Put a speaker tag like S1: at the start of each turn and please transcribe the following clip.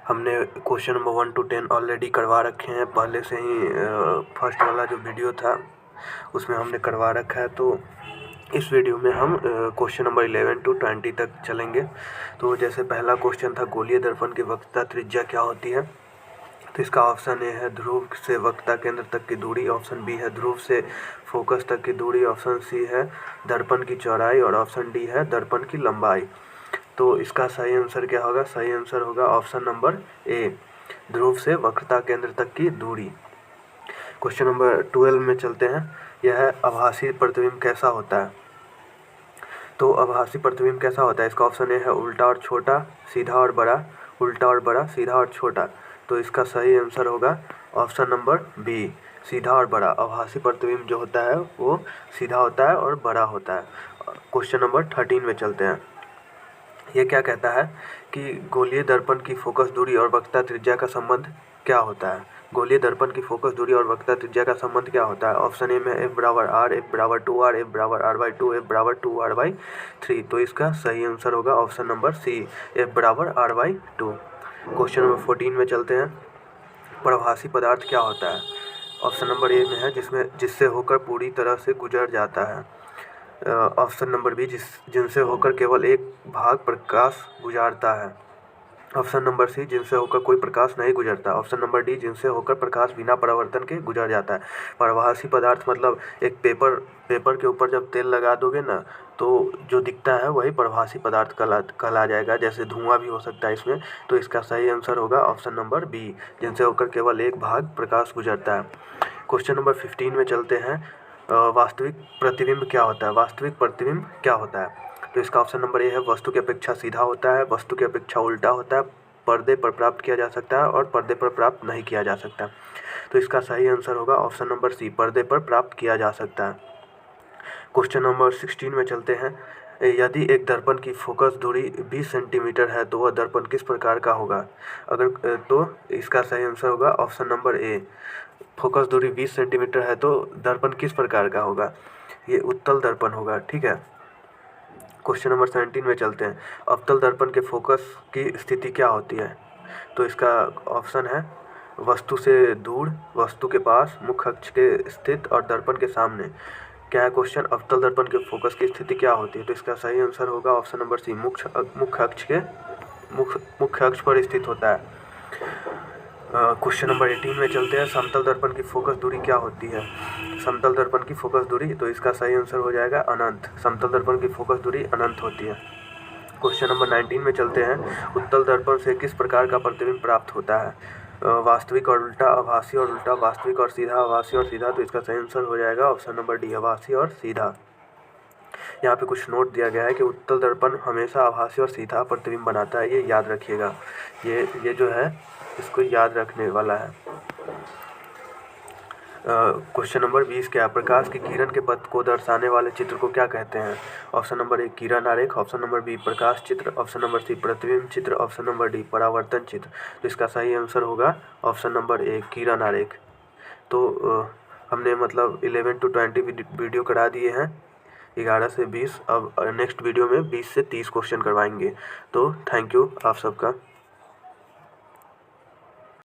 S1: हमने question number 1 to 10 already करवा रखे हैं, पहले से ही फर्स्ट वाला जो वीडियो था उसमें हमने करवा रखा है। तो इस वीडियो में हम क्वेश्चन नंबर 11 to 20 तक चलेंगे। तो जैसे पहला क्वेश्चन था, गोलीय दर्पण की वक्रता त्रिज्या क्या होती है? तो इसका ऑप्शन ए है ध्रुव से वक्रता केंद्र तक की दूरी, ऑप्शन बी है ध्रुव से फोकस तक की दूरी, ऑप्शन सी है दर्पण की चौड़ाई और ऑप्शन डी है दर्पण की लंबाई। तो इसका सही आंसर क्या होगा? सही आंसर होगा ऑप्शन नंबर ए, ध्रुव से वक्रता केंद्र तक की दूरी। क्वेश्चन नंबर 12 में चलते हैं। यह है आभासी प्रतिबिंब कैसा होता है? तो आभासी प्रतिबिंब कैसा होता है? इसका ऑप्शन ए है उल्टा और छोटा, सीधा और बड़ा, उल्टा और बड़ा, सीधा और छोटा। तो इसका सही आंसर होगा ऑप्शन नंबर बी, सीधा और बड़ा। आभासी प्रतिबिंब जो होता है वो सीधा होता है और बड़ा होता है। क्वेश्चन नंबर 13 में चलते हैं। ये क्या कहता है कि गोलीय दर्पण की फोकस दूरी और वक्रता त्रिज्या का संबंध क्या होता है? गोलीय दर्पण की फोकस दूरी और वक्रता त्रिज्या का संबंध क्या होता है? ऑप्शन ए में F बराबर R, F बराबर 2R, F बराबर R/2, F बराबर 2R/3। तो इसका सही आंसर होगा ऑप्शन नंबर सी, F बराबर R/2। क्वेश्चन नंबर 14 में चलते हैं। प्रभासी पदार्थ क्या होता है? ऑप्शन नंबर ए में है जिससे होकर पूरी तरह से गुजर जाता है। ऑप्शन नंबर बी जिनसे होकर केवल एक भाग प्रकाश गुजारता है। ऑप्शन नंबर सी जिनसे होकर कोई प्रकाश नहीं गुजरता। ऑप्शन नंबर डी जिनसे होकर प्रकाश बिना परावर्तन के गुजर जाता है। प्रभासी पदार्थ मतलब एक पेपर के ऊपर जब तेल लगा दोगे ना, तो जो दिखता है वही प्रभासी पदार्थ कहला जाएगा। जैसे धुआं भी हो सकता है इसमें। तो इसका सही आंसर होगा ऑप्शन नंबर बी, जिनसे होकर केवल एक भाग प्रकाश गुजरता है। क्वेश्चन नंबर 15 में चलते हैं। वास्तविक प्रतिबिंब क्या होता है? वास्तविक प्रतिबिंब क्या होता है? तो इसका ऑप्शन नंबर ए है वस्तु की अपेक्षा सीधा होता है, वस्तु की अपेक्षा उल्टा होता है, पर्दे पर प्राप्त किया जा सकता है और पर्दे पर प्राप्त नहीं किया जा सकता। तो इसका सही आंसर होगा ऑप्शन नंबर सी, पर्दे पर प्राप्त किया जा सकता है। क्वेश्चन नंबर 16 में चलते हैं। यदि एक दर्पण की फोकस दूरी 20 सेंटीमीटर है तो वह दर्पण किस प्रकार का होगा? तो इसका सही आंसर होगा ऑप्शन नंबर ए, फोकस दूरी 20 सेंटीमीटर है तो दर्पण किस प्रकार का होगा? ये उत्तल दर्पण होगा। ठीक है। क्वेश्चन नंबर 17 में चलते हैं। अवतल दर्पण के फोकस की स्थिति क्या होती है? तो इसका ऑप्शन है वस्तु से दूर, वस्तु के पास, मुख्य अक्ष के स्थित और दर्पण के सामने। क्या है क्वेश्चन? अवतल दर्पण के फोकस की स्थिति क्या होती है? तो इसका सही आंसर होगा ऑप्शन नंबर सी, मुख्य अक्ष पर स्थित होता है। क्वेश्चन नंबर 18 में चलते हैं। समतल दर्पण की फोकस दूरी क्या होती है? समतल दर्पण की फोकस दूरी, तो इसका सही आंसर हो जाएगा अनंत। समतल दर्पण की फोकस दूरी अनंत होती है। क्वेश्चन नंबर 19 में चलते हैं। उत्तल दर्पण से किस प्रकार का प्रतिबिंब प्राप्त होता है? वास्तविक और उल्टा, आभासी और उल्टा, वास्तविक और सीधा, आभासी और सीधा। तो इसका सही आंसर हो जाएगा ऑप्शन नंबर डी, आभासी और सीधा। यहाँ पे कुछ नोट दिया गया है कि उत्तल दर्पण हमेशा आभासी और सीधा प्रतिबिंब बनाता है। ये याद रखिएगा। ये जो है इसको याद रखने वाला है। क्वेश्चन नंबर 20 क्या है? प्रकाश की किरण के पथ को दर्शाने वाले चित्र को क्या कहते हैं? ऑप्शन नंबर ए किरण आरेख, ऑप्शन नंबर बी प्रकाश चित्र, ऑप्शन नंबर सी प्रतिबिंब चित्र, ऑप्शन नंबर डी परावर्तन चित्र। तो इसका सही आंसर होगा ऑप्शन नंबर ए, किरण आरेख। तो हमने मतलब 11 to 20 वीडियो करा दिए हैं, 11 से 20। अब नेक्स्ट वीडियो में 20 से 30 क्वेश्चन करवाएंगे। तो थैंक यू आप सबका।